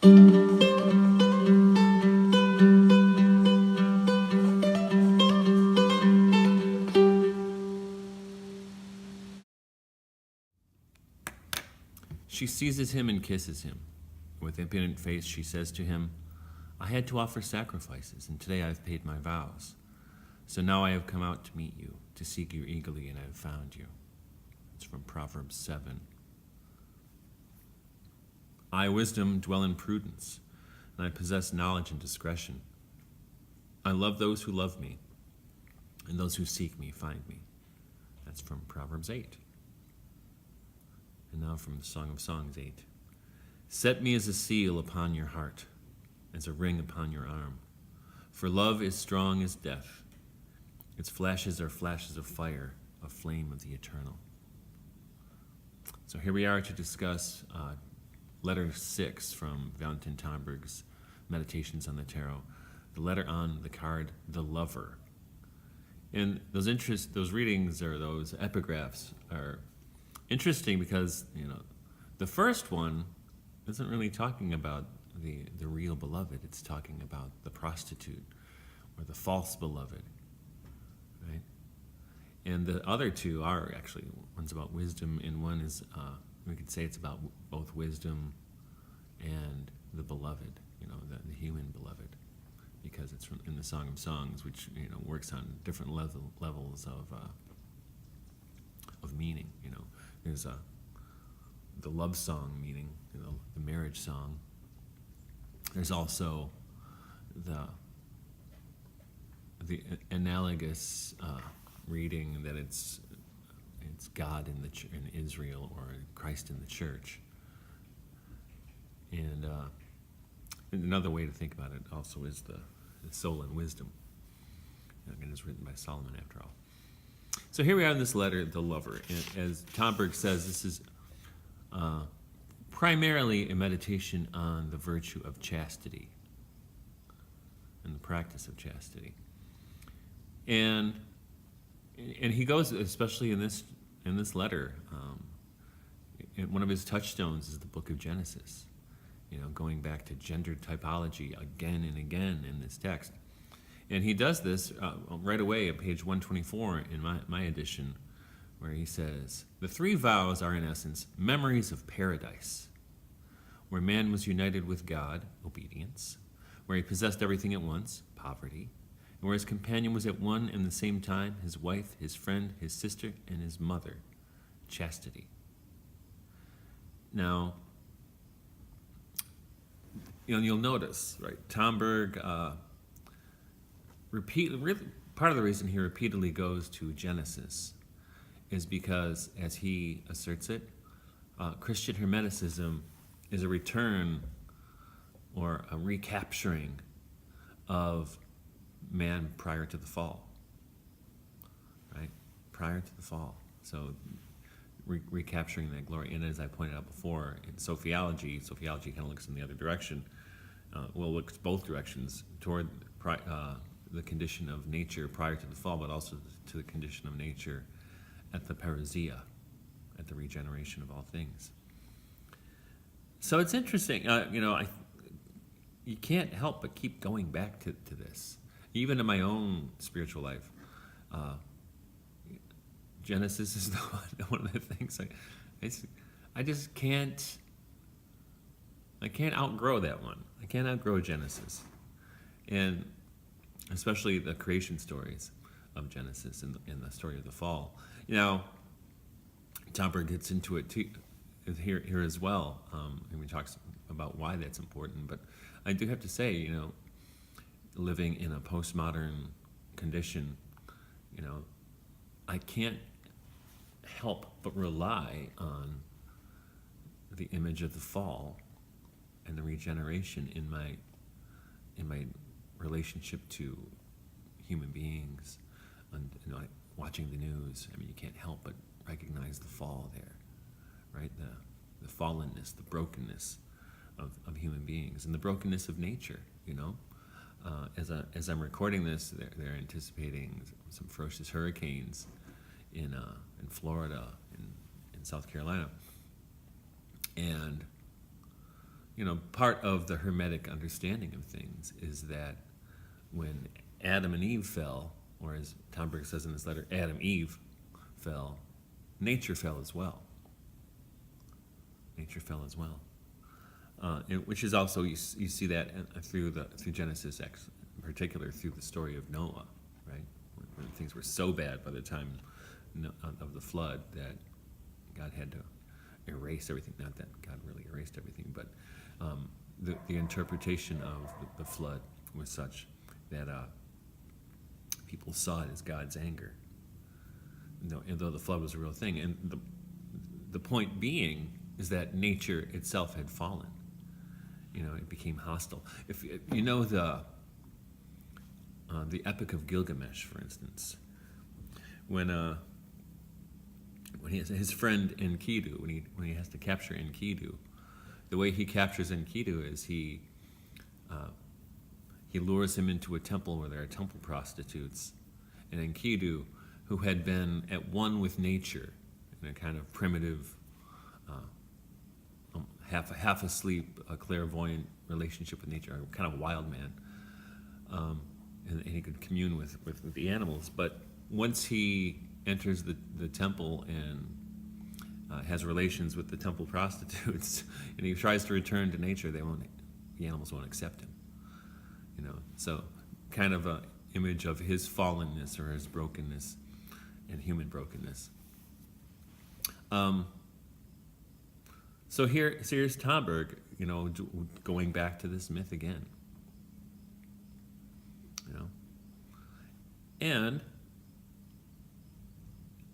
She seizes him and kisses him. With impudent face, she says to him, I had to offer sacrifices, and today I've paid my vows. So now I have come out to meet you, to seek you eagerly, and I have found you. It's from Proverbs 7. I, wisdom, dwell in prudence, and I possess knowledge and discretion. I love those who love me, and those who seek me find me. That's from Proverbs 8. And now from the Song of Songs 8. Set me as a seal upon your heart, as a ring upon your arm. For love is strong as death. Its flashes are flashes of fire, a flame of the eternal. So here we are to discuss letter 6 from Valentin Tomberg's Meditations on the Tarot. The letter on the card, the Lover. And those readings or those epigraphs are interesting because, the first one isn't really talking about the real beloved. It's talking about the prostitute or the false beloved, right? And the other two are actually, one's about wisdom and one is, we could say it's about both wisdom and the beloved, the human beloved, because it's in the Song of Songs, which, works on different levels of meaning, There's the love song meaning, the marriage song. There's also the analogous reading that it's God in Israel or Christ in the church. And another way to think about it also is the soul and wisdom. Again, it's written by Solomon after all. So here we are in this letter, the Lover. And as Tomberg says, this is primarily a meditation on the virtue of chastity and the practice of chastity. And he goes, especially in this letter, one of his touchstones is the book of Genesis, going back to gender typology again and again in this text. And he does this right away at page 124 in my edition, where he says, the three vows are in essence memories of paradise, where man was united with God, obedience, where he possessed everything at once, poverty, and where his companion was at one and the same time, his wife, his friend, his sister, and his mother, chastity. Now, you'll notice, right, Tomberg, part of the reason he repeatedly goes to Genesis is because, as he asserts it, Christian Hermeticism is a return or a recapturing of man prior to the fall, right? Prior to the fall. So recapturing that glory. And as I pointed out before, in Sophiology kind of looks in the other direction. Looks both directions toward the condition of nature prior to the fall, but also to the condition of nature at the parousia, at the regeneration of all things. So it's interesting, you can't help but keep going back to this. Even in my own spiritual life, Genesis is one of the things I just can't outgrow that one. I can't outgrow Genesis. And especially the creation stories of Genesis and the story of the fall. Tomberg gets into it too, here as well, and he talks about why that's important. But I do have to say, living in a postmodern condition, I can't help but rely on the image of the fall and the regeneration in my relationship to human beings, and watching the news. You can't help but recognize the fall there, right? The fallenness, the brokenness of human beings, and the brokenness of nature. As I'm recording this, they're anticipating some ferocious hurricanes in Florida, in South Carolina, and part of the Hermetic understanding of things is that when Adam and Eve fell, or as Tomberg says in his letter, Adam Eve fell, nature fell as well. Nature fell as well. Which is also, you see that through Genesis, in particular through the story of Noah, right? When things were so bad by the time of the flood that God had to erase everything. Not that God really erased everything, but the interpretation of the flood was such that people saw it as God's anger. Though the flood was a real thing. And the point being is that nature itself had fallen. It became hostile. If you know the Epic of Gilgamesh, for instance, when his friend Enkidu, when he has to capture Enkidu, the way he captures Enkidu is he lures him into a temple where there are temple prostitutes, and Enkidu, who had been at one with nature in a kind of primitive, half asleep, clairvoyant relationship with nature, a kind of wild man, and he could commune with the animals. But once he enters the temple and has relations with the temple prostitutes, and he tries to return to nature, the animals won't accept him. So kind of a image of his fallenness or his brokenness and human brokenness. So here's Tomberg, going back to this myth again. And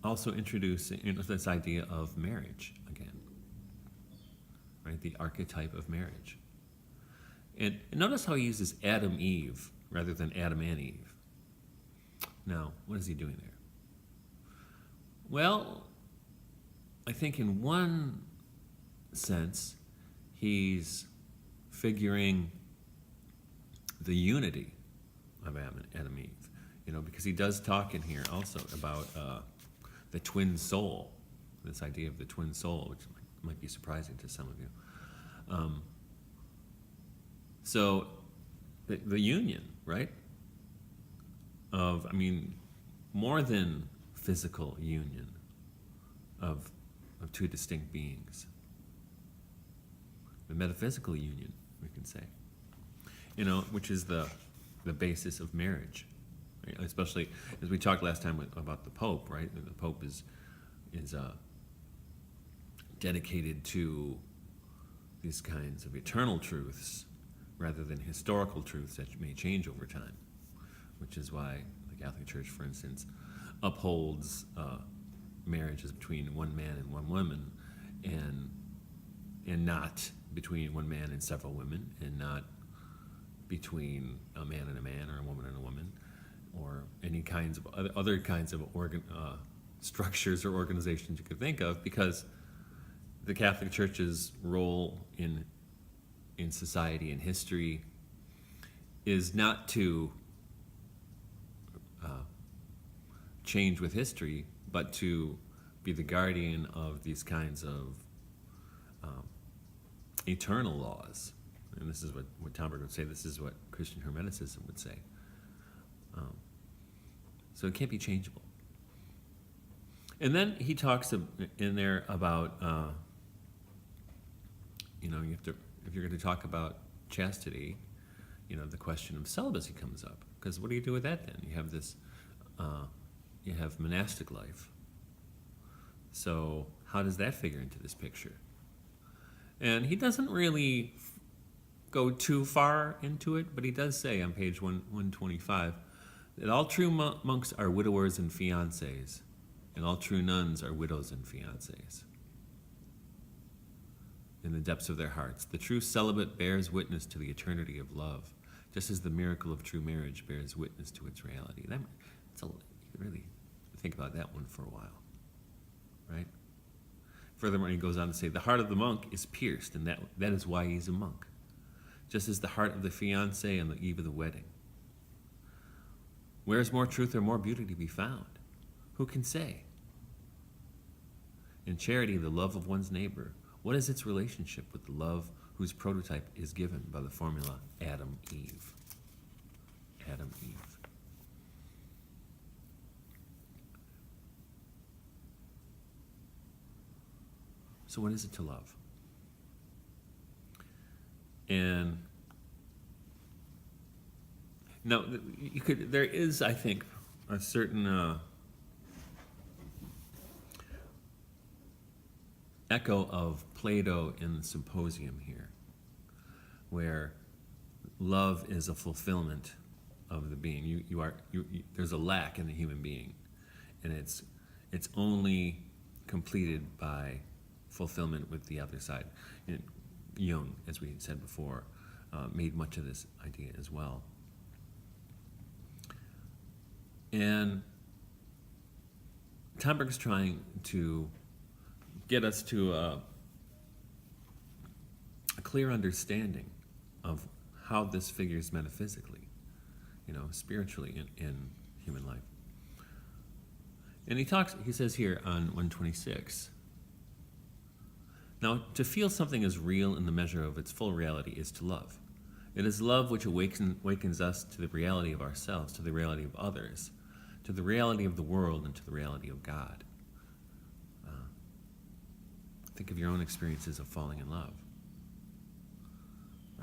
also introducing this idea of marriage again, right? The archetype of marriage. And notice how he uses Adam Eve rather than Adam and Eve. Now, what is he doing there? Well, I think in one sense, he's figuring the unity of Adam and Eve, because he does talk in here also about the twin soul, this idea of the twin soul, which might be surprising to some of you. So the union, right, of, more than physical union of two distinct beings. The metaphysical union, we can say, which is the basis of marriage, right? Especially as we talked last time about the Pope, right? The Pope is dedicated to these kinds of eternal truths rather than historical truths that may change over time, which is why the Catholic Church, for instance, upholds marriages between one man and one woman, and not between one man and several women, and not between a man and a man or a woman and a woman, or any kinds of other kinds of structures or organizations you could think of, because the Catholic Church's role in society and history is not to change with history, but to be the guardian of these kinds of eternal laws. And this is what Tomberg would say. This is what Christian Hermeticism would say. So it can't be changeable. And then he talks in there about, you have to, if you're going to talk about chastity, the question of celibacy comes up. Because what do you do with that then? You have this, you have monastic life. So how does that figure into this picture? And he doesn't really go too far into it, but he does say on page 125 that all true monks are widowers and fiancés, and all true nuns are widows and fiancés. In the depths of their hearts, the true celibate bears witness to the eternity of love, just as the miracle of true marriage bears witness to its reality. You can really think about that one for a while, right? Furthermore, he goes on to say, the heart of the monk is pierced, and that is why he's a monk, just as the heart of the fiancé on the eve of the wedding. Where is more truth or more beauty to be found? Who can say? In charity, the love of one's neighbor, what is its relationship with the love whose prototype is given by the formula Adam-Eve. Adam-Eve. So what is it to love? And now, there is, I think, a certain echo of Plato in the Symposium here, where love is a fulfillment of the being. There's a lack in the human being, and it's only completed by fulfillment with the other side. And Jung, as we said before, made much of this idea as well. And Tomberg's trying to get us to a clear understanding of how this figures metaphysically, spiritually in human life. And he says here on 126, now, to feel something is real in the measure of its full reality is to love. It is love which awakens us to the reality of ourselves, to the reality of others, to the reality of the world, and to the reality of God. Think of your own experiences of falling in love,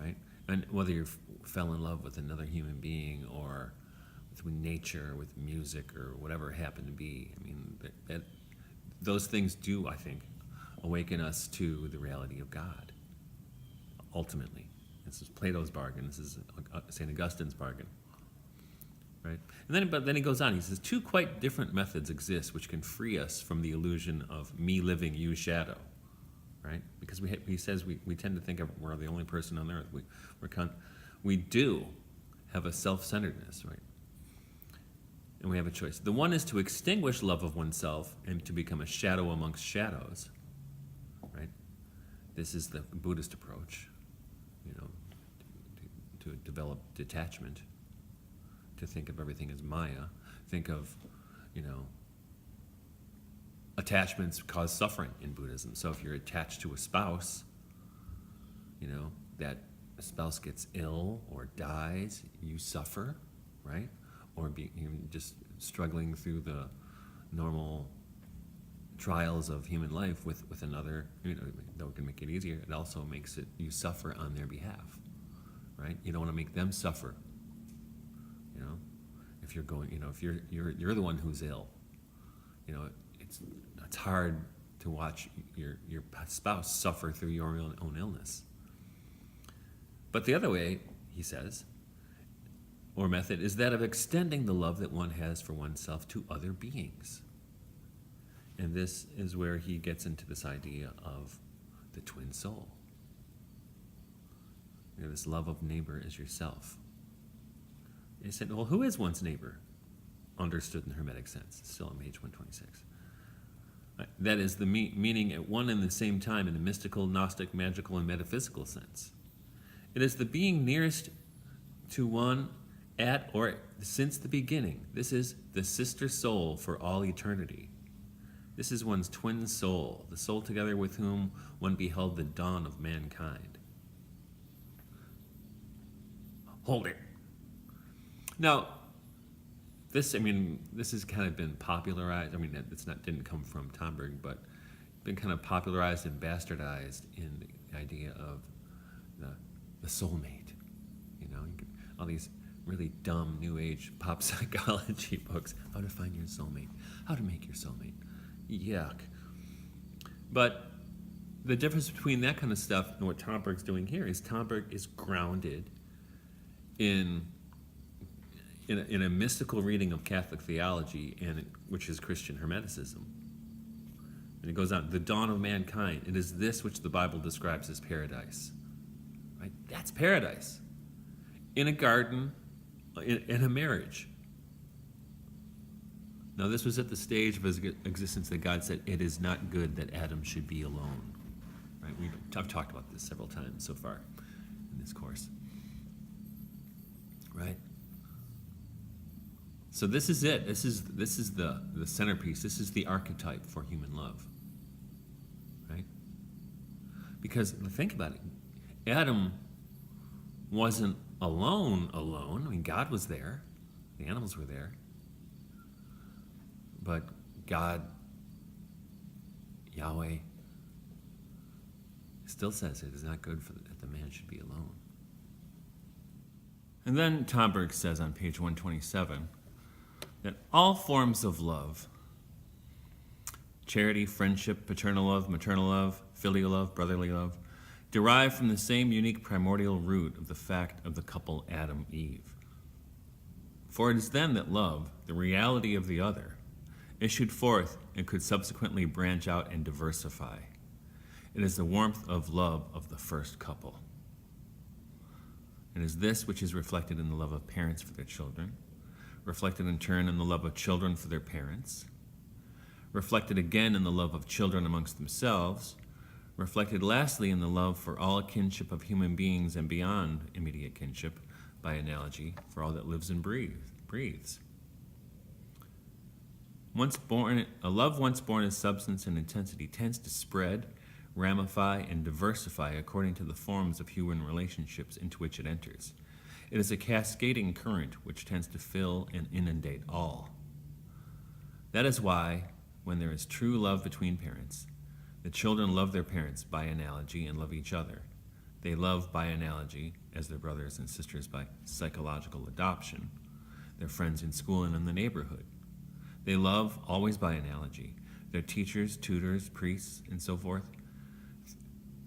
right? And whether you fell in love with another human being or with nature, with music, or whatever it happened to be. I mean, those things do, I think, awaken us to the reality of God, ultimately. This is Plato's bargain. This is St. Augustine's bargain, right? But then he goes on. He says, two quite different methods exist which can free us from the illusion of me living, you shadow, right? Because he says we tend to think of we're the only person on earth. We do have a self-centeredness, right? And we have a choice. The one is to extinguish love of oneself and to become a shadow amongst shadows, right? This is the Buddhist approach, to develop detachment, to think of everything as Maya. Think of, attachments cause suffering in Buddhism. So if you're attached to a spouse, that a spouse gets ill or dies, you suffer, right? Or you're just struggling through the normal trials of human life with another, that can make it easier. It also makes it you suffer on their behalf, right? You don't want to make them suffer. If you're going, if you're the one who's ill, it's hard to watch your spouse suffer through your own illness. But the other way, he says, or method, is that of extending the love that one has for oneself to other beings. And this is where he gets into this idea of the twin soul. This love of neighbor as yourself. He said, well, who is one's neighbor? Understood in the Hermetic sense. It's still on page 126. That is the meaning at one and the same time in a mystical, Gnostic, magical, and metaphysical sense. It is the being nearest to one at or since the beginning. This is the sister soul for all eternity. This is one's twin soul, the soul together with whom one beheld the dawn of mankind. Hold it. Now, this has kind of been popularized. Didn't come from Tomberg, but been kind of popularized and bastardized in the idea of the soulmate. All these really dumb New Age pop psychology books. How to find your soulmate. How to make your soulmate. Yuck. But the difference between that kind of stuff and what Tomberg's doing here is Tomberg is grounded in a mystical reading of Catholic theology, which is Christian Hermeticism. And it goes on, the dawn of mankind, it is this which the Bible describes as paradise. Right? That's paradise. In a garden, in a marriage. Now, this was at the stage of his existence that God said, it is not good that Adam should be alone. Right? I've talked about this several times so far in this course. Right? So this is it. This is the centerpiece. This is the archetype for human love. Right? Because think about it. Adam wasn't alone. I mean, God was there. The animals were there. But God, Yahweh, still says it is not good that the man should be alone. And then Tomberg says on page 127 that all forms of love, charity, friendship, paternal love, maternal love, filial love, brotherly love, derive from the same unique primordial root of the fact of the couple Adam-Eve. For it is then that love, the reality of the other, issued forth and could subsequently branch out and diversify. It is the warmth of love of the first couple. It is this which is reflected in the love of parents for their children, reflected in turn in the love of children for their parents, reflected again in the love of children amongst themselves, reflected lastly in the love for all kinship of human beings and beyond immediate kinship, by analogy, for all that lives and breathes. A love once born as substance and intensity tends to spread, ramify, and diversify according to the forms of human relationships into which it enters. It is a cascading current which tends to fill and inundate all. That is why, when there is true love between parents, the children love their parents by analogy and love each other. They love by analogy as their brothers and sisters by psychological adoption, their friends in school and in the neighborhood. They love, always by analogy, their teachers, tutors, priests, and so forth,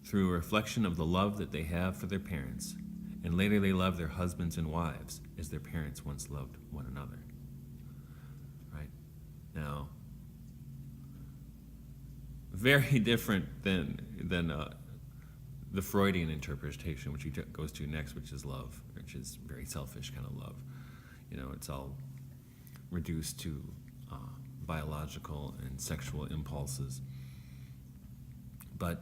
through a reflection of the love that they have for their parents, and later they love their husbands and wives as their parents once loved one another. Right? Now, very different than the Freudian interpretation, which he goes to next, which is love, which is very selfish kind of love. You know, it's all reduced to biological and sexual impulses. But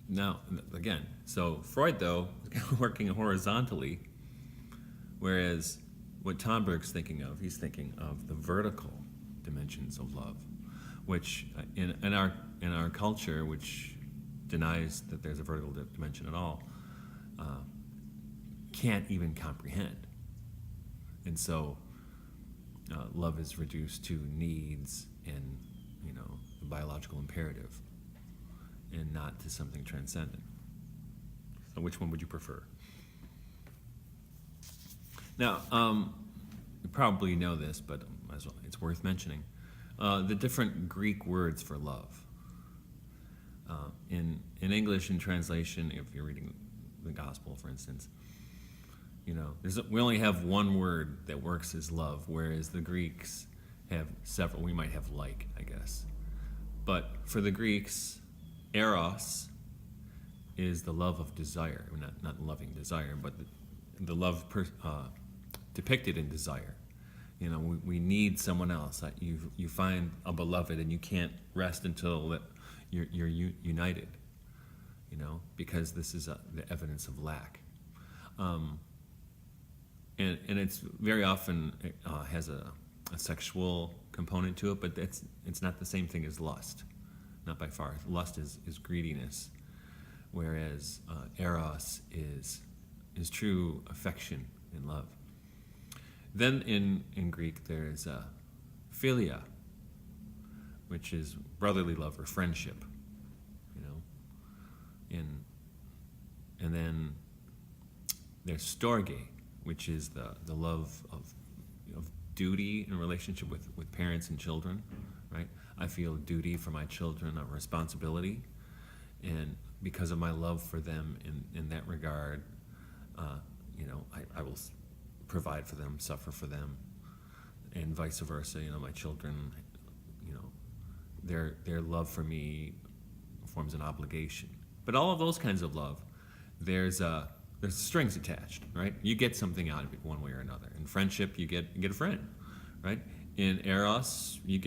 now, again, so Freud, though, is working horizontally, whereas what Tomberg's thinking of, he's thinking of the vertical dimensions of love, which in our culture, which denies that there's a vertical dimension at all, can't even comprehend. And so love is reduced to needs and, the biological imperative, and not to something transcendent. So which one would you prefer? Now, you probably know this, but it's worth mentioning. The different Greek words for love. In English, in translation, if you're reading the Gospel, for instance, we only have one word that works as love, whereas the Greeks have several. We might have like, I guess. But for the Greeks, eros is the love of desire. Not loving desire, but the love depicted in desire. We need someone else. You find a beloved, and you can't rest until that you're united. Because this is the evidence of lack. And it's very often has a sexual component to it, but it's not the same thing as lust, not by far. Lust is greediness, whereas eros is true affection and love. Then in Greek there is philia, which is brotherly love or friendship, and then there's storge, which is the love of duty in relationship with parents and children, right? I feel duty for my children, a responsibility, and because of my love for them in that regard, I will provide for them, suffer for them, and vice versa. My children, their love for me forms an obligation. But all of those kinds of love, there's strings attached, right? You get something out of it one way or another. In friendship, you get a friend, right? In eros, you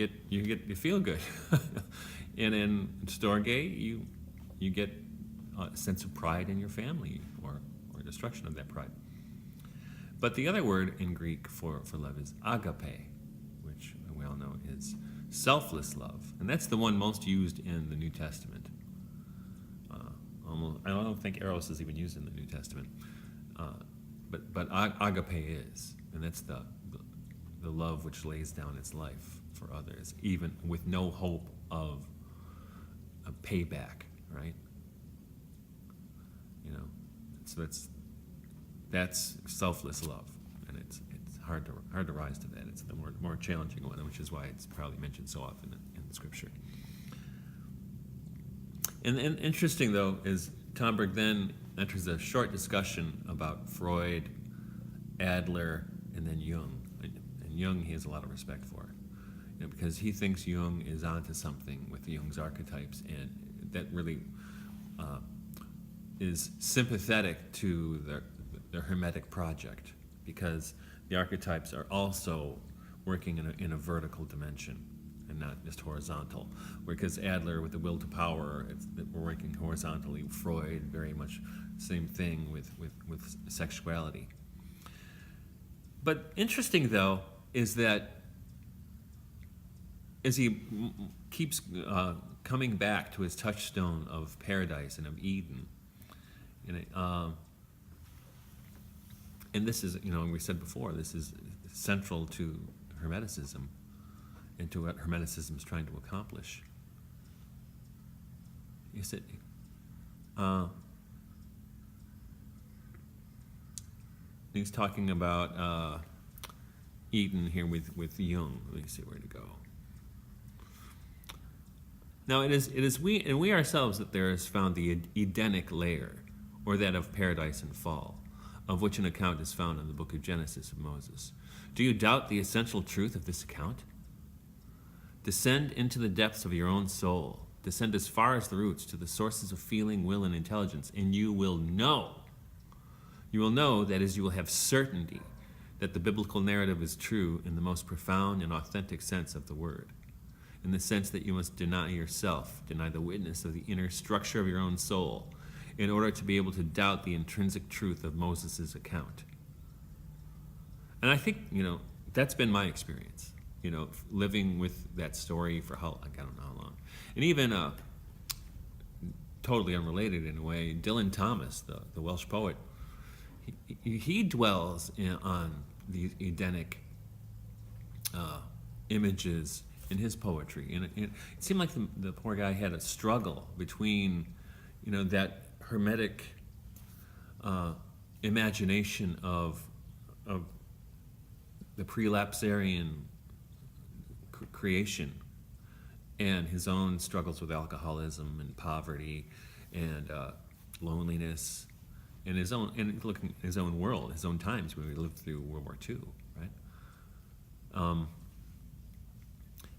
feel good, and in storge, you get a sense of pride in your family or destruction of that pride. But the other word in Greek for love is agape, which we all know is selfless love, and that's the one most used in the New Testament. almost, I don't think eros is even used in the New Testament, but agape is, and that's the love which lays down its life for others, even with no hope of a payback, right? You know, so that's selfless love, and it's hard to rise to that. It's the more challenging one, which is why it's probably mentioned so often in Scripture. And interesting though is Tomberg then enters a short discussion about Freud, Adler, and then Jung. And Jung he has a lot of respect for, because he thinks Jung is onto something with Jung's archetypes, and that really is sympathetic to the Hermetic project, because the archetypes are also working in a vertical dimension and not just horizontal. Because Adler with the will to power, we're working horizontally. Freud, very much same thing with sexuality. But interesting though is that as he keeps coming back to his touchstone of paradise and of Eden, and this is, we said before, this is central to Hermeticism and to what Hermeticism is trying to accomplish. You said, he's talking about Eden here with Jung. Let me see where to go. Now it is we ourselves that there is found the Edenic layer, or that of paradise and fall, of which an account is found in the book of Genesis of Moses. Do you doubt the essential truth of this account? Descend into the depths of your own soul. Descend as far as the roots to the sources of feeling, will, and intelligence, and you will know. You will know, that is, you will have certainty that the biblical narrative is true in the most profound and authentic sense of the word, in the sense that you must deny yourself, deny the witness of the inner structure of your own soul, in order to be able to doubt the intrinsic truth of Moses' account. And I think, that's been my experience, living with that story for I don't know how long. And even, totally unrelated in a way, Dylan Thomas, the Welsh poet, he dwells on these Edenic images in his poetry. And it seemed like the poor guy had a struggle between, that Hermetic imagination of the prelapsarian creation and his own struggles with alcoholism and poverty and loneliness and looking at his own world, his own times when we lived through World War II, right?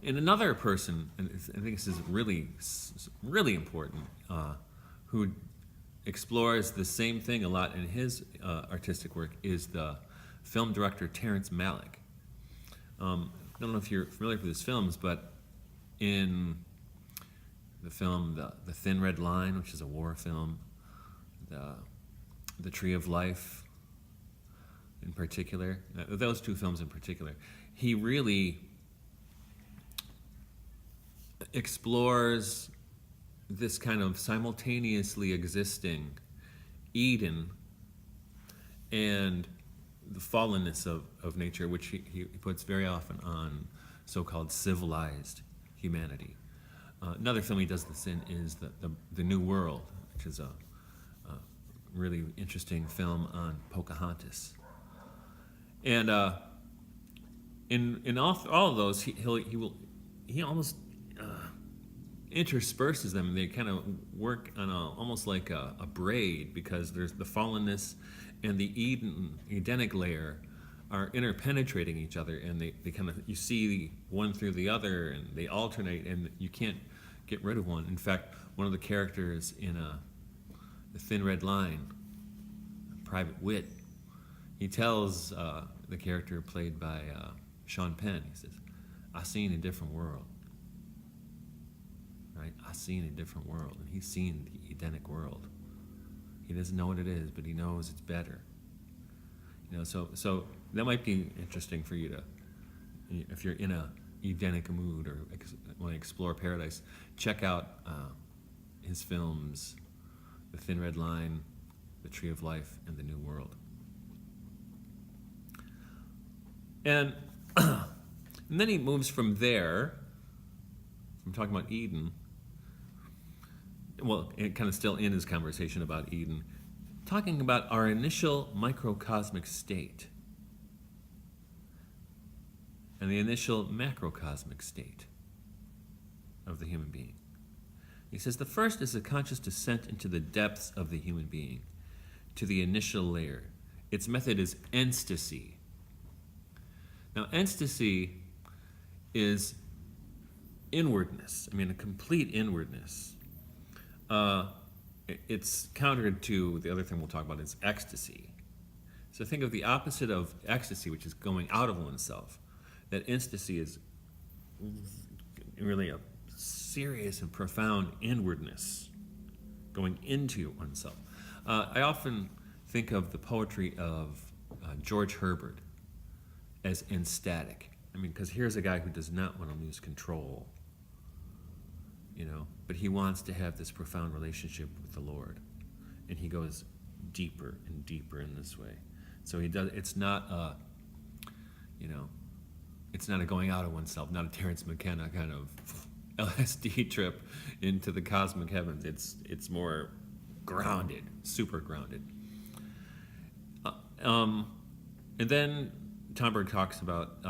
And another person, and I think this is really, really important, who explores the same thing a lot in his artistic work, is the film director Terrence Malick. I don't know if you're familiar with his films, but in the film The Thin Red Line, which is a war film, The Tree of Life in particular, those two films in particular, he really explores this kind of simultaneously existing Eden and the fallenness of nature, which he puts very often on so-called civilized humanity. Another film he does this in is the New World, which is a really interesting film on Pocahontas. And in all of those, he almost intersperses them, and they kind of work on almost like a braid, because there's the fallenness and the Edenic layer are interpenetrating each other, and they kind of, you see one through the other, and they alternate, and you can't get rid of one. In fact, one of the characters in The Thin Red Line, Private Witt, he tells the character played by Sean Penn, he says, "I seen a different world." Right? I seen a different world, and he's seen the Edenic world. He doesn't know what it is, but he knows it's better. So that might be interesting for you to, if you're in a Edenic mood or want to explore paradise, check out his films, the thin red line, the tree of life, and the new world. And, and then he moves from there, from talking about Eden, well, kind of still in his conversation about Eden, talking about our initial microcosmic state and the initial macrocosmic state of the human being. He says the first is a conscious descent into the depths of the human being, to the initial layer. Its method is ecstasy. Now, ecstasy is inwardness. I mean, a complete inwardness. It's countered to the other thing we'll talk about is ecstasy. So think of the opposite of ecstasy, which is going out of oneself. That ecstasy is really a serious and profound inwardness, going into oneself. I often think of the poetry of George Herbert as ecstatic. I mean, because here's a guy who does not want to lose control, but he wants to have this profound relationship with the Lord, and he goes deeper and deeper in this way. So he does. It's not a, it's not a going out of oneself, not a Terence McKenna kind of LSD trip into the cosmic heavens. It's more grounded, super grounded. And then Tomberg talks about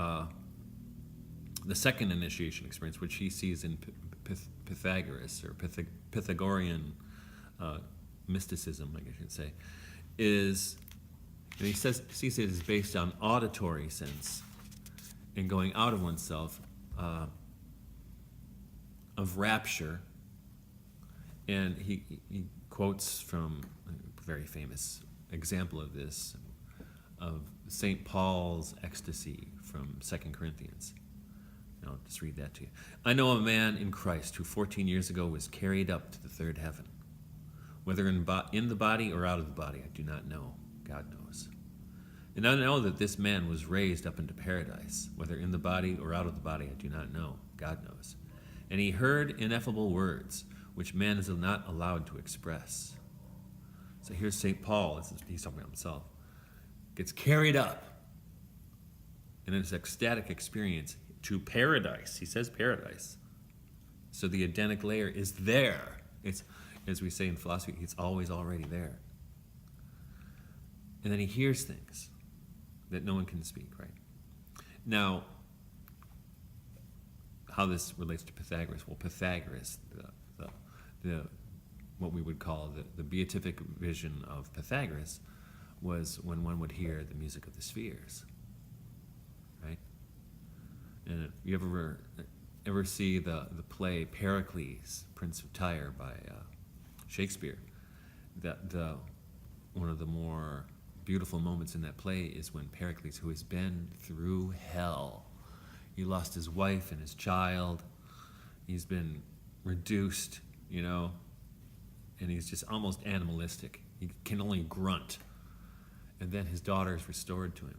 the second initiation experience, which he sees in Pythagoras or Pythagorean mysticism, I guess you could say, is, and he sees it as based on auditory sense and going out of oneself, of rapture. And he quotes from a very famous example of this, of St. Paul's ecstasy from 2 Corinthians. And I'll just read that to you. I know a man in Christ who 14 years ago was carried up to the third heaven. Whether in the body or out of the body, I do not know. God knows. And I know that this man was raised up into paradise. Whether in the body or out of the body, I do not know. God knows. And he heard ineffable words, which man is not allowed to express. So here's St. Paul, he's talking about himself, gets carried up in this ecstatic experience to paradise. He says paradise. So the Edenic layer is there. It's, as we say in philosophy, it's always already there. And then he hears things that no one can speak, right? Now, how this relates to Pythagoras? Well, Pythagoras, the what we would call the beatific vision of Pythagoras was when one would hear the music of the spheres, right? And if you ever see the play Pericles, Prince of Tyre by Shakespeare, one of the more beautiful moments in that play is when Pericles, who has been through hell, he lost his wife and his child, he's been reduced, and he's just almost animalistic. He can only grunt. And then his daughter is restored to him,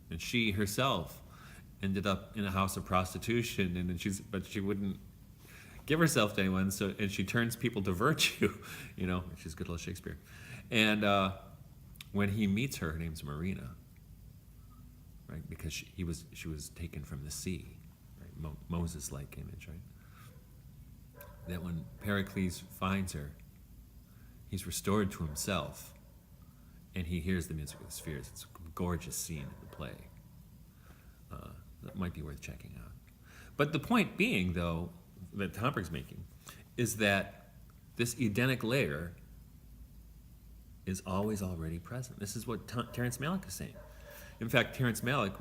and she herself ended up in a house of prostitution, but she wouldn't give herself to anyone, and she turns people to virtue, which is good old Shakespeare. And when he meets her name's Marina, right? Because she was taken from the sea, right? Moses-like image, right? That when Pericles finds her, he's restored to himself, and he hears the music of the spheres. It's a gorgeous scene in the play. That might be worth checking out. But the point being, though, that Tomberg's making, is that this Edenic layer is always already present. This is what Terence Malick is saying. In fact, Terence Malick,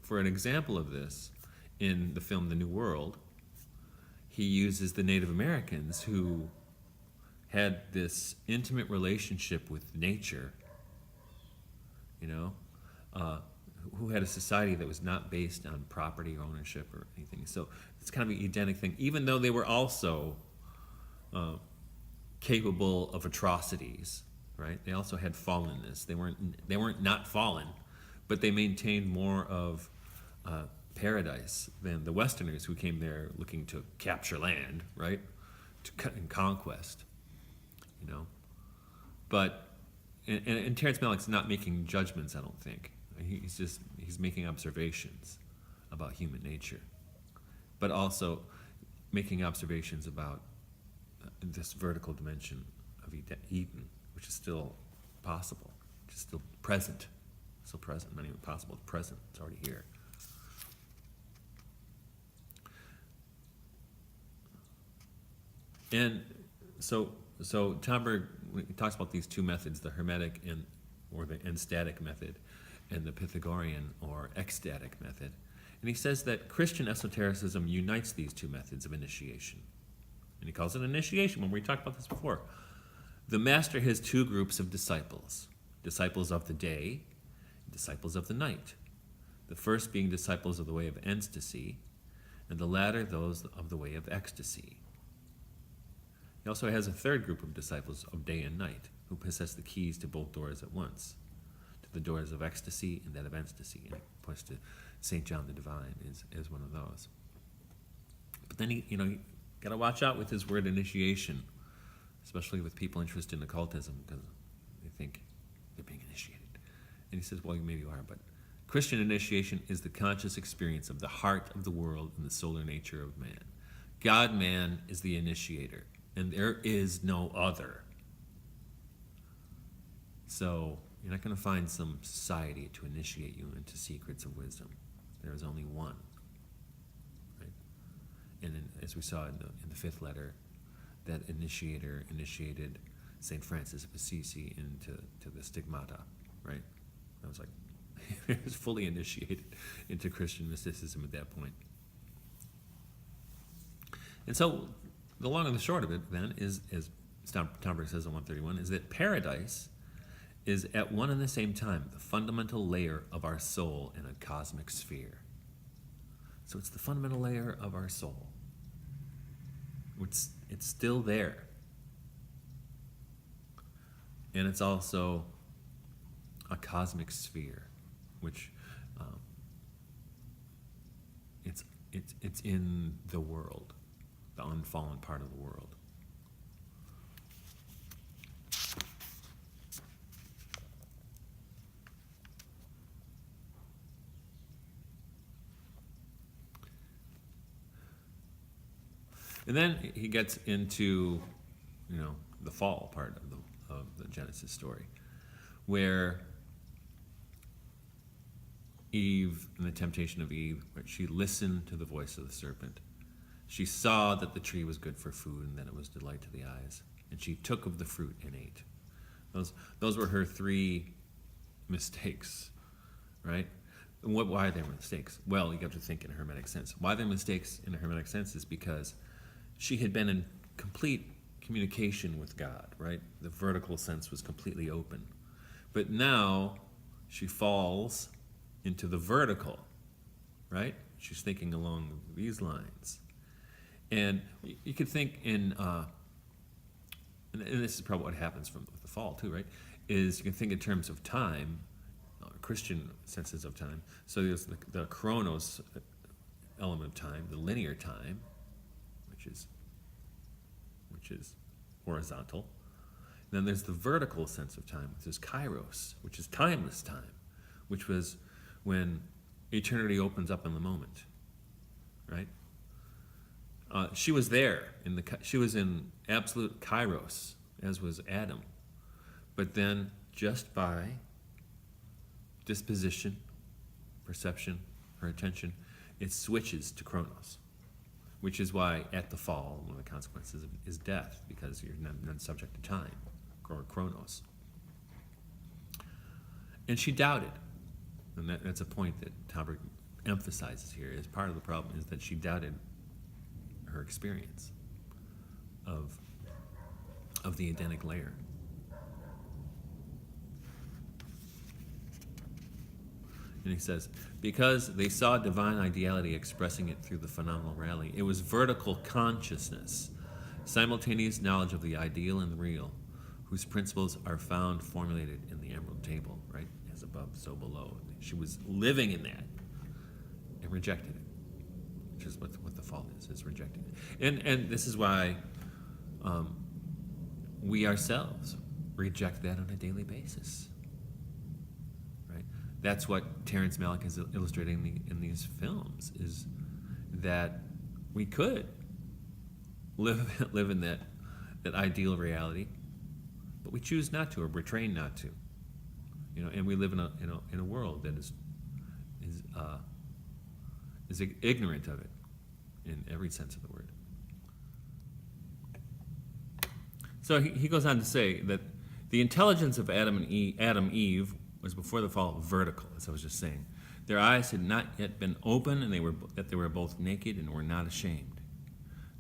for an example of this, in the film The New World, he uses the Native Americans who had this intimate relationship with nature, who had a society that was not based on property or ownership or anything. So it's kind of an Edenic thing, even though they were also capable of atrocities, right? They also had fallenness. They weren't not fallen, but they maintained more of paradise than the Westerners who came there looking to capture land, right? In conquest. you know. But and Terrence Malick's not making judgments, I don't think. He's making observations about human nature, but also making observations about this vertical dimension of Eden, which is still possible, which is still present, not even possible, it's present, it's already here. And so Tomberg talks about these two methods, the Hermetic or the enstatic method, and the Pythagorean or ecstatic method. And he says that Christian esotericism unites these two methods of initiation. And he calls it initiation when we talked about this before. The master has two groups of disciples, disciples of the day, disciples of the night. The first being disciples of the way of ecstasy, and the latter those of the way of ecstasy. He also has a third group of disciples of day and night, who possess the keys to both doors at once, to the doors of ecstasy and that of ecstasy. And it points to St. John the Divine as one of those. But then you got to watch out with his word initiation, especially with people interested in occultism, because they think they're being initiated. And he says, well, maybe you are, but Christian initiation is the conscious experience of the heart of the world and the solar nature of man. God-man is the initiator, and there is no other. So you're not going to find some society to initiate you into secrets of wisdom. There is only one. Right? And then, as we saw in the fifth letter, that initiator initiated St. Francis of Assisi into the stigmata, right? I was like, he was fully initiated into Christian mysticism at that point. And so the long and the short of it, then, is, as Tomberg says on 131, is that paradise is at one and the same time the fundamental layer of our soul in a cosmic sphere. So it's the fundamental layer of our soul. It's still there. And it's also a cosmic sphere, which it's in the world, the unfallen part of the world. And then he gets into, the fall part of the Genesis story, where Eve, in the temptation of Eve, she listened to the voice of the serpent. She saw that the tree was good for food and that it was delight to the eyes, and she took of the fruit and ate. Those were her three mistakes, right? And why they were mistakes? Well, you have to think in a Hermetic sense. Why they're mistakes in a Hermetic sense is because she had been in complete communication with God, right? The vertical sense was completely open. But now she falls into the vertical, right? She's thinking along these lines. And you could think in, and this is probably what happens with the fall too, right? Is you can think in terms of time, Christian senses of time. So there's the chronos element of time, the linear time, which is horizontal. And then there's the vertical sense of time, which is kairos, which is timeless time, which was when eternity opens up in the moment, right? She was there she was in absolute kairos, as was Adam. But then, just by disposition, perception, her attention, it switches to chronos, which is why at the fall, one of the consequences is death, because you're not subject to time, or chronos. And she doubted. And that's a point that Tomberg emphasizes here. As part of the problem is that she doubted her experience of the Edenic layer. And he says, because they saw divine ideality expressing it through the phenomenal reality, it was vertical consciousness, simultaneous knowledge of the ideal and the real, whose principles are found formulated in the Emerald Table, right? As above, so below. She was living in that and rejected it, which is what the fault is rejecting it. And this is why we ourselves reject that on a daily basis. Right? That's what Terrence Malick is illustrating in these films, is that we could live in that ideal reality, but we choose not to, or we're trained not to. And we live in a world that is ignorant of it in every sense of the word. So he goes on to say that the intelligence of Adam and Eve was before the fall vertical, as I was just saying. Their eyes had not yet been open, and they were both naked and were not ashamed.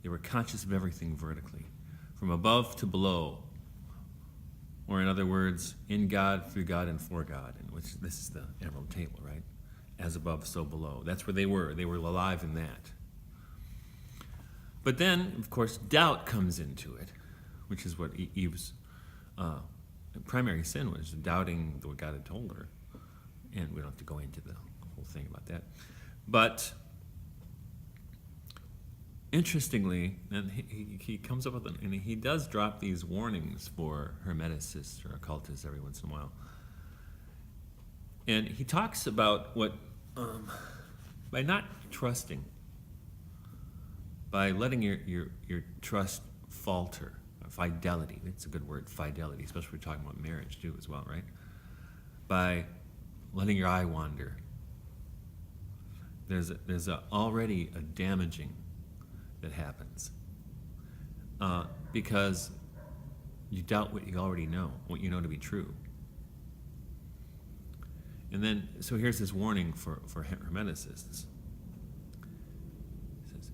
They were conscious of everything vertically, from above to below, or in other words, in God, through God, and for God, in which this is the Emerald Table, right? As above, so below. That's where they were. They were alive in that. But then, of course, doubt comes into it, which is what Eve's primary sin was, doubting what God had told her. And we don't have to go into the whole thing about that. But interestingly, and he comes up with, and he does drop these warnings for hermeticists or occultists every once in a while. And he talks about what, by not trusting, by letting your trust falter, fidelity, it's a good word, fidelity, especially if we're talking about marriage too as well, right? By letting your eye wander, there's already a damaging that happens, because you doubt what you already know, what you know to be true. And then, so here's this warning for hermeticists. It says,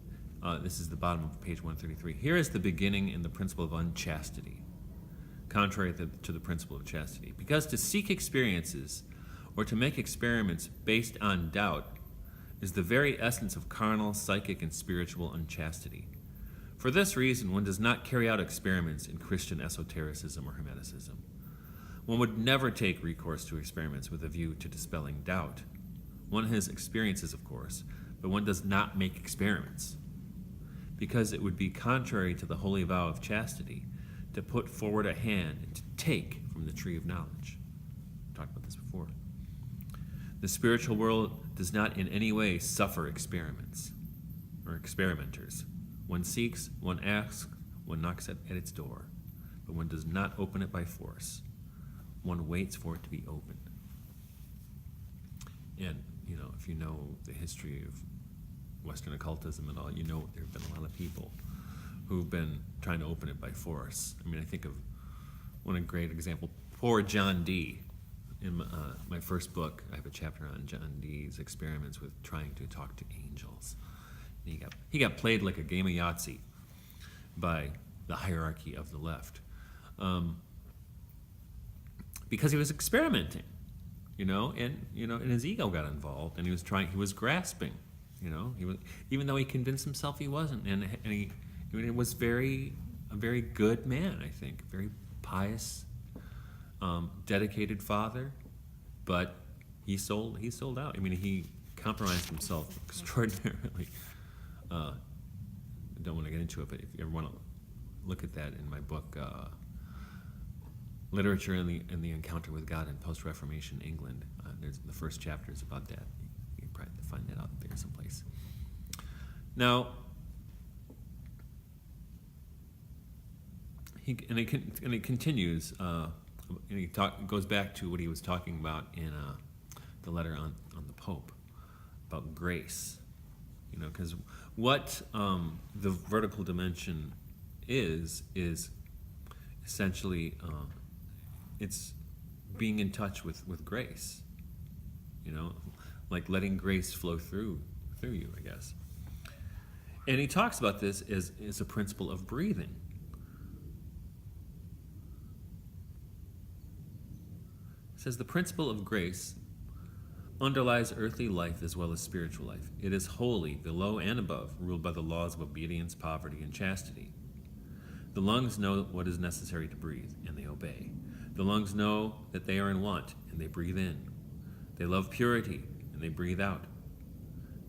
this is the bottom of page 133. Here is the beginning and the principle of unchastity, contrary to the principle of chastity. Because to seek experiences or to make experiments based on doubt is the very essence of carnal, psychic, and spiritual unchastity. For this reason, one does not carry out experiments in Christian esotericism or hermeticism. One would never take recourse to experiments with a view to dispelling doubt. One has experiences, of course, but one does not make experiments, because it would be contrary to the holy vow of chastity to put forward a hand and to take from the tree of knowledge. We talked about this before. The spiritual world does not in any way suffer experiments or experimenters. One seeks, one asks, one knocks at its door, but one does not open it by force. One waits for it to be opened. And, if you know the history of Western occultism and all, there have been a lot of people who've been trying to open it by force. I mean, I think of one great example, poor John Dee. In my first book, I have a chapter on John Dee's experiments with trying to talk to angels. And he got played like a game of Yahtzee by the hierarchy of the left. Because he was experimenting, and his ego got involved, and he was grasping, even though he convinced himself he wasn't, and he was a very good man, I think, very pious, dedicated father, but he sold out. I mean, he compromised himself extraordinarily. I don't want to get into it, but if you ever want to look at that in my book, Literature and the Encounter with God in Post-Reformation England. There's the first chapter is about that. You can probably find that out there someplace. Now, he continues, and he goes back to what he was talking about in the letter on the Pope about grace. Because what the vertical dimension is essentially it's being in touch with grace, like letting grace flow through you, I guess. And he talks about this as a principle of breathing. He says the principle of grace underlies earthly life as well as spiritual life. It is holy, below and above, ruled by the laws of obedience, poverty, and chastity. The lungs know what is necessary to breathe, and they obey. The lungs know that they are in want, and they breathe in. They love purity, and they breathe out.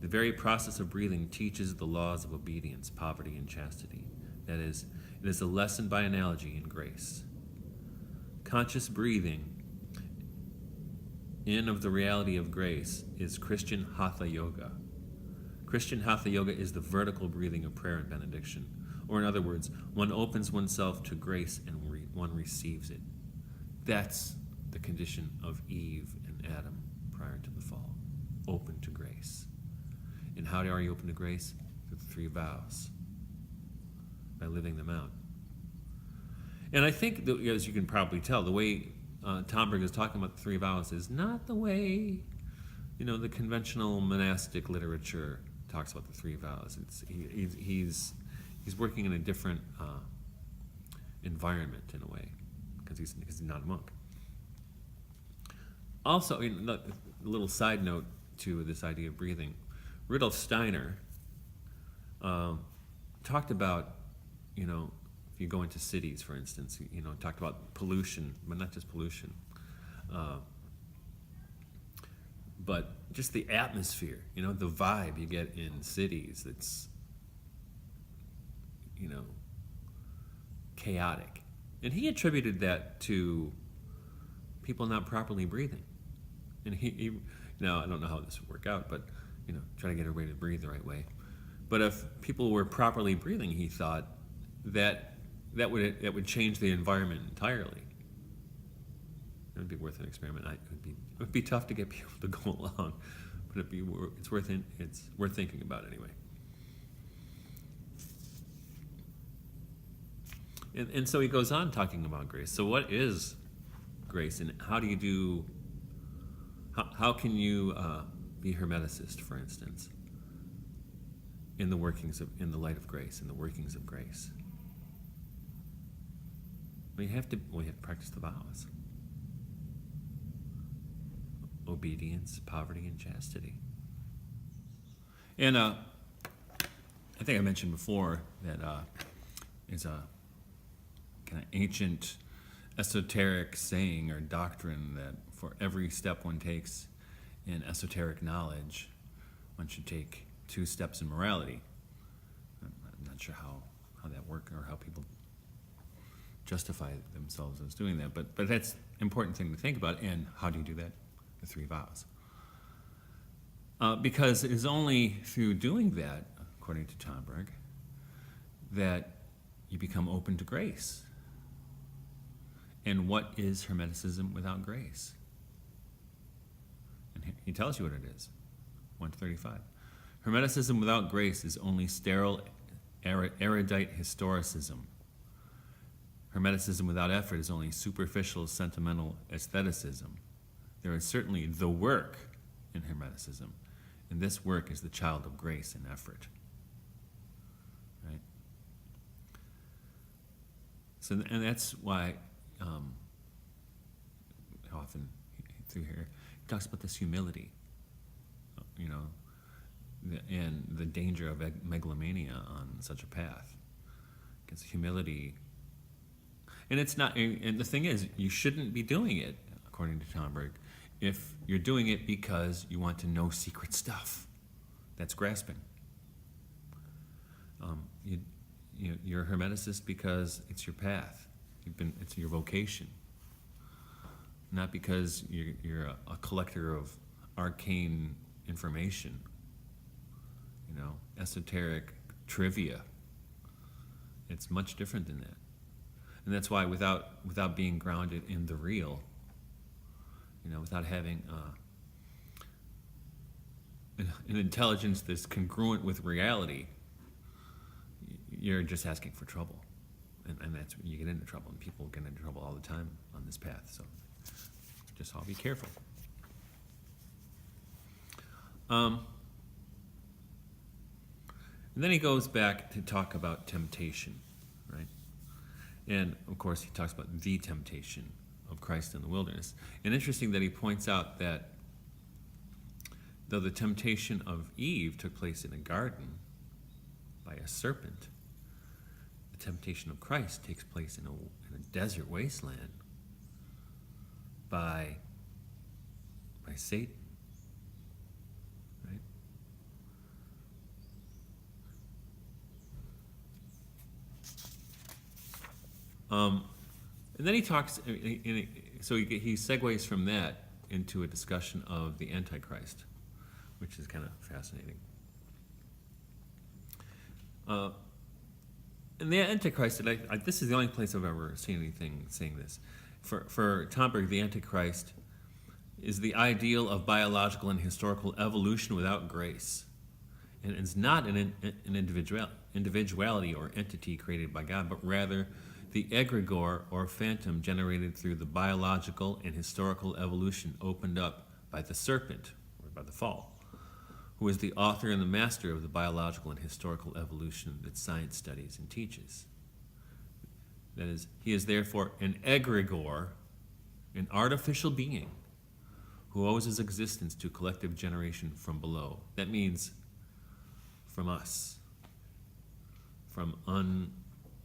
The very process of breathing teaches the laws of obedience, poverty, and chastity. That is, It is a lesson by analogy in grace. Conscious breathing in of the reality of grace is Christian Hatha Yoga. Christian Hatha Yoga is the vertical breathing of prayer and benediction. Or in other words, one opens oneself to grace and one receives it. That's the condition of Eve and Adam prior to the fall. Open to grace. And how are you open to grace? Through the 3 vows. By living them out. And I think, that, as you can probably tell, the way Tomberg is talking about the 3 vows is not the way, the conventional monastic literature talks about the 3 vows. He's working in a different environment in a way, because he's not a monk. Also, a little side note to this idea of breathing, Rudolf Steiner talked about, if you go into cities, for instance, talked about pollution, but not just pollution, but just the atmosphere, the vibe you get in cities that's, chaotic. And he attributed that to people not properly breathing. And he now, I don't know how this would work out, but, try to get everybody to breathe the right way. But if people were properly breathing, he thought that would change the environment entirely. It would be worth an experiment. It would be tough to get people to go along, but it's worth thinking about anyway. And so he goes on talking about grace. So what is grace, and how do you do? How can you be hermeticist, for instance, in the light of grace, in the workings of grace? We have to practice the vows. Obedience, poverty, and chastity. And I think I mentioned before that it's a kind of ancient esoteric saying or doctrine that for every step one takes in esoteric knowledge, one should take 2 steps in morality. I'm not sure how that works or how people justify themselves as doing that, but that's an important thing to think about. And how do you do that? The 3 vows. Because it is only through doing that, according to Tomberg, that you become open to grace. And what is Hermeticism without grace? And he tells you what it is. 135. Hermeticism without grace is only sterile, erudite historicism. Hermeticism without effort is only superficial, sentimental aestheticism. There is certainly the work in Hermeticism, and this work is the child of grace and effort. Right? So, and that's why often through here he talks about this humility, and the danger of megalomania on such a path. Because humility, and it's not. And the thing is, you shouldn't be doing it, according to Tomberg, if you're doing it because you want to know secret stuff. That's grasping. You're a Hermeticist because it's your path. It's your vocation. Not because you're a collector of arcane information, esoteric trivia. It's much different than that. And that's why without being grounded in the real, without having an intelligence that's congruent with reality, you're just asking for trouble. And that's when you get into trouble, and people get into trouble all the time on this path. So just all be careful. And then he goes back to talk about temptation, right? And of course he talks about the temptation of Christ in the wilderness. And interesting that he points out that though the temptation of Eve took place in a garden by a serpent, the temptation of Christ takes place in a desert wasteland by Satan. Right? And then he talks, so he segues from that into a discussion of the Antichrist, which is kind of fascinating. And the Antichrist, this is the only place I've ever seen anything saying this. For Tomberg, the Antichrist is the ideal of biological and historical evolution without grace. And it's not an individuality or entity created by God, but rather the egregore or phantom generated through the biological and historical evolution opened up by the serpent, or by the fall, who is the author and the master of the biological and historical evolution that science studies and teaches. That is, he is therefore an egregore, an artificial being, who owes his existence to collective generation from below. That means from us, from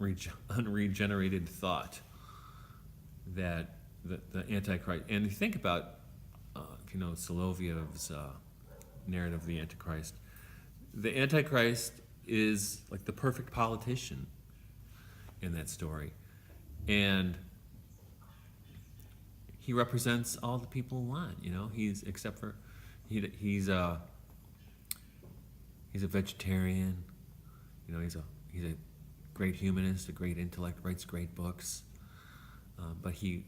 unregenerated thought, that the Antichrist, and you think about, if you know Solovyov's narrative of the Antichrist is like the perfect politician in that story, and he represents all the people who want. He's a vegetarian. He's a great humanist, a great intellect, writes great books, but he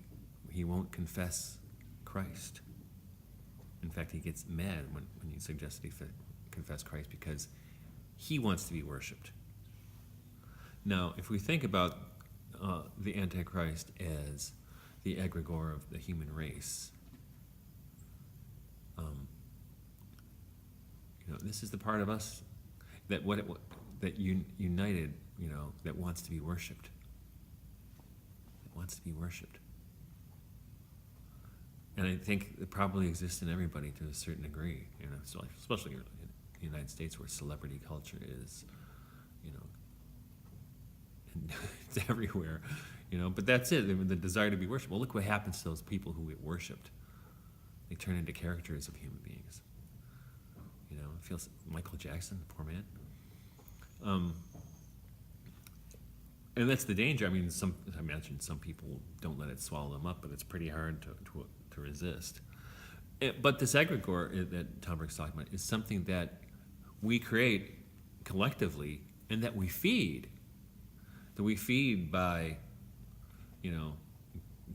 won't confess Christ. In fact, he gets mad when you suggest that he confess Christ because he wants to be worshipped. Now, if we think about the Antichrist as the egregore of the human race, this is the part of us that united, that wants to be worshipped. That wants to be worshipped. And I think it probably exists in everybody to a certain degree, so especially in the United States where celebrity culture is, it's everywhere, but that's it. The desire to be worshipped. Well, look what happens to those people who get worshipped. They turn into characters of human beings. It feels Michael Jackson, the poor man. And that's the danger. I imagine some people don't let it swallow them up, but it's pretty hard to resist. But this egregore that Tomberg's talking about is something that we create collectively and that we feed. That we feed by,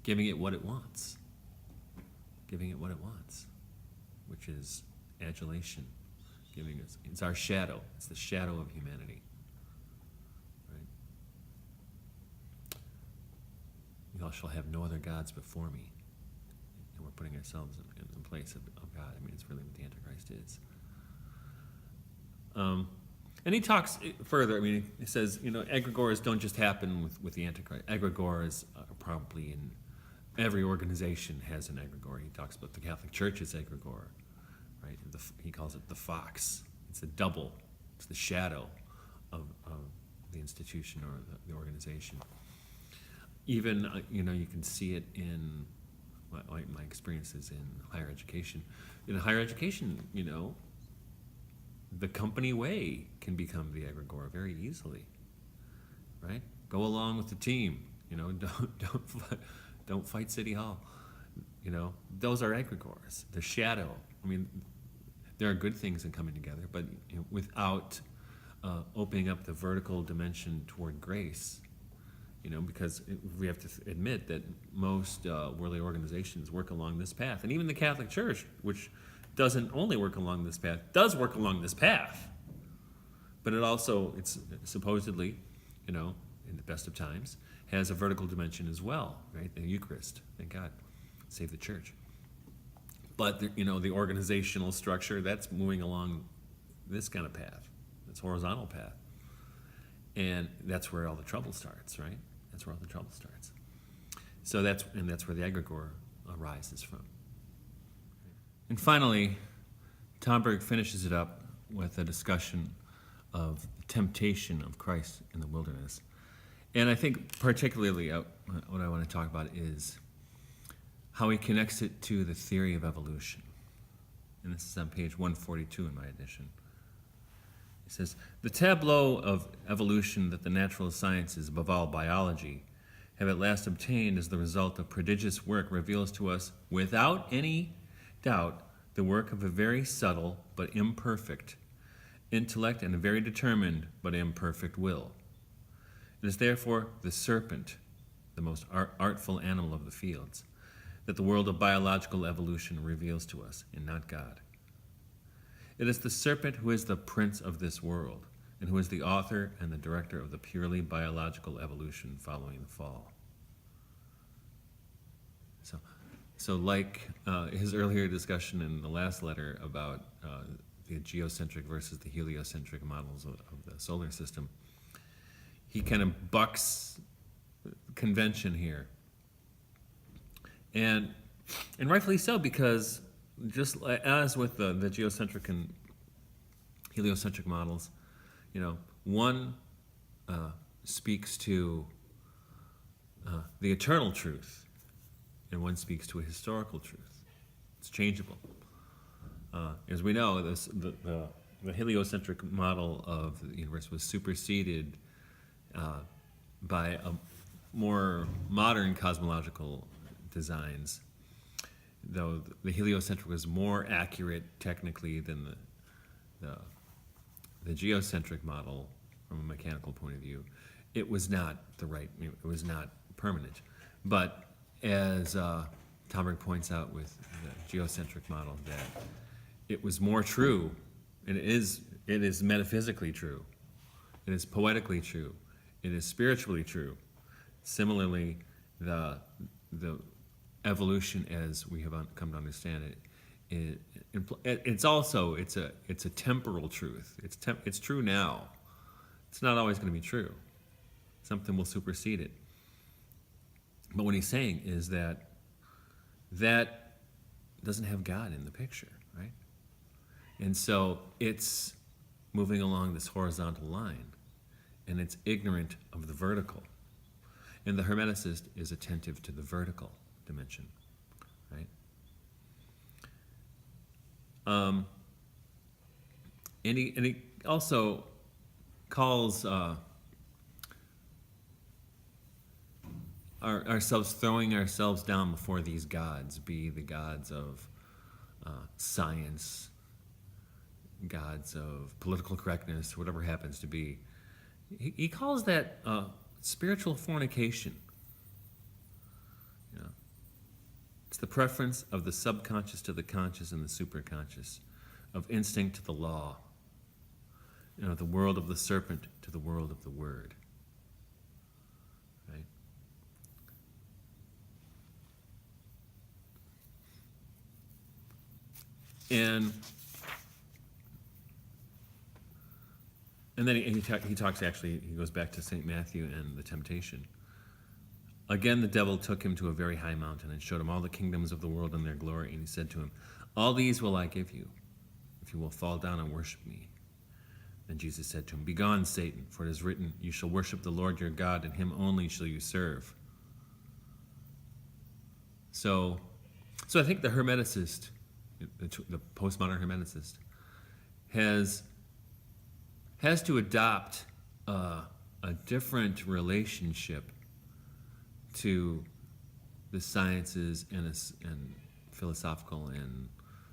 giving it what it wants. Giving it what it wants, which is adulation. It's our shadow. It's the shadow of humanity. Right? You shall have no other gods before me. And we're putting ourselves in place of God. It's really what the Antichrist is. And he talks further. He says, egregores don't just happen with the Antichrist. Egregores are probably in every organization has an egregore. He talks about the Catholic Church's egregore, right? He calls it the fox. It's the double. It's the shadow of the institution or the organization. Even, you can see it in my experiences in higher education. In higher education, the company way can become the egregore very easily, right? Go along with the team, don't fight City Hall, those are egregores. The shadow. There are good things in coming together, but without opening up the vertical dimension toward grace, because we have to admit that most worldly organizations work along this path, and even the Catholic Church, which doesn't only work along this path, does work along this path. But it's supposedly, in the best of times, has a vertical dimension as well, right? The Eucharist, thank God, save the church. But, the organizational structure, that's moving along this kind of path, this horizontal path. And that's where all the trouble starts, right? That's where all the trouble starts. So that's where the egregore arises from. And finally, Tomberg finishes it up with a discussion of the temptation of Christ in the wilderness. And I think particularly what I want to talk about is how he connects it to the theory of evolution. And this is on page 142 in my edition. He says, the tableau of evolution that the natural sciences, above all biology, have at last obtained as the result of prodigious work reveals to us, without any doubt, the work of a very subtle but imperfect intellect and a very determined but imperfect will. It is therefore the serpent, the most artful animal of the fields, that the world of biological evolution reveals to us, and not God. It is the serpent who is the prince of this world, and who is the author and the director of the purely biological evolution following the fall. So like his earlier discussion in the last letter about the geocentric versus the heliocentric models of the solar system, he kind of bucks convention here. And rightfully so, because just as with the geocentric and heliocentric models, one speaks to the eternal truth, and one speaks to a historical truth. It's changeable. As we know, the heliocentric model of the universe was superseded by a more modern cosmological designs, though the heliocentric was more accurate technically than the geocentric model from a mechanical point of view. It was not it was not permanent. But as Tomberg points out with the geocentric model, that it was more true, and it is metaphysically true, it is poetically true, it is spiritually true. Similarly, the evolution, as we have come to understand it, it's a temporal truth. It's true now. It's not always going to be true. Something will supersede it. But what he's saying is that doesn't have God in the picture, right? And so it's moving along this horizontal line, and it's ignorant of the vertical. And the Hermeticist is attentive to the vertical dimension, right? And he also calls throwing ourselves down before these gods, be the gods of science, gods of political correctness, whatever happens to be. He calls that spiritual fornication. It's the preference of the subconscious to the conscious and the superconscious, of instinct to the law, the world of the serpent to the world of the word. Right? And then he talks, actually, he goes back to St. Matthew and the temptation. Again, the devil took him to a very high mountain and showed him all the kingdoms of the world and their glory. And he said to him, all these will I give you, if you will fall down and worship me. Then Jesus said to him, begone, Satan, for it is written, you shall worship the Lord your God, and him only shall you serve. So I think the Hermeticist, the postmodern Hermeticist, has to adopt a different relationship to the sciences and philosophical and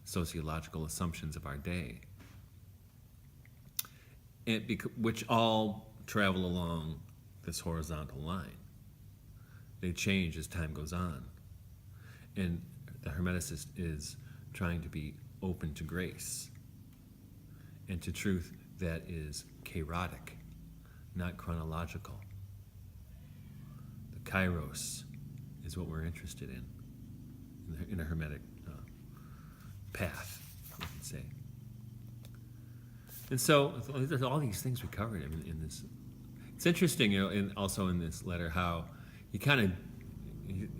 sociological assumptions of our day, which all travel along this horizontal line. They change as time goes on. And the Hermeticist is trying to be open to grace and to truth that is kairotic, not chronological. The kairos is what we're interested in a Hermetic path, we can say. And so there's all these things we covered in this. It's interesting, also in this letter, how he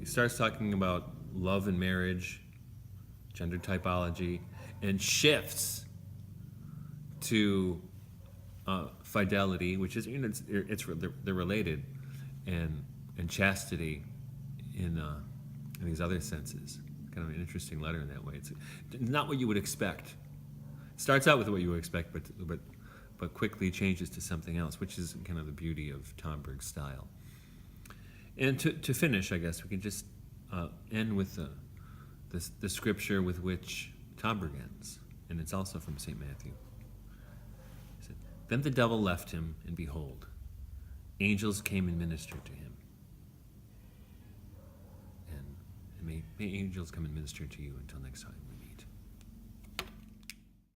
starts talking about love and marriage, gender typology, and shifts to fidelity, which is they're related, and chastity in these other senses. Kind of an interesting letter in that way. It's not what you would expect. It starts out with what you would expect, but quickly changes to something else, which is kind of the beauty of Tomberg's style. And to finish, I guess we can just end with the scripture with which Tom ends, and it's also from St. Matthew. He said, "Then the devil left him, and behold, angels came and ministered to him." And may angels come and minister to you until next time.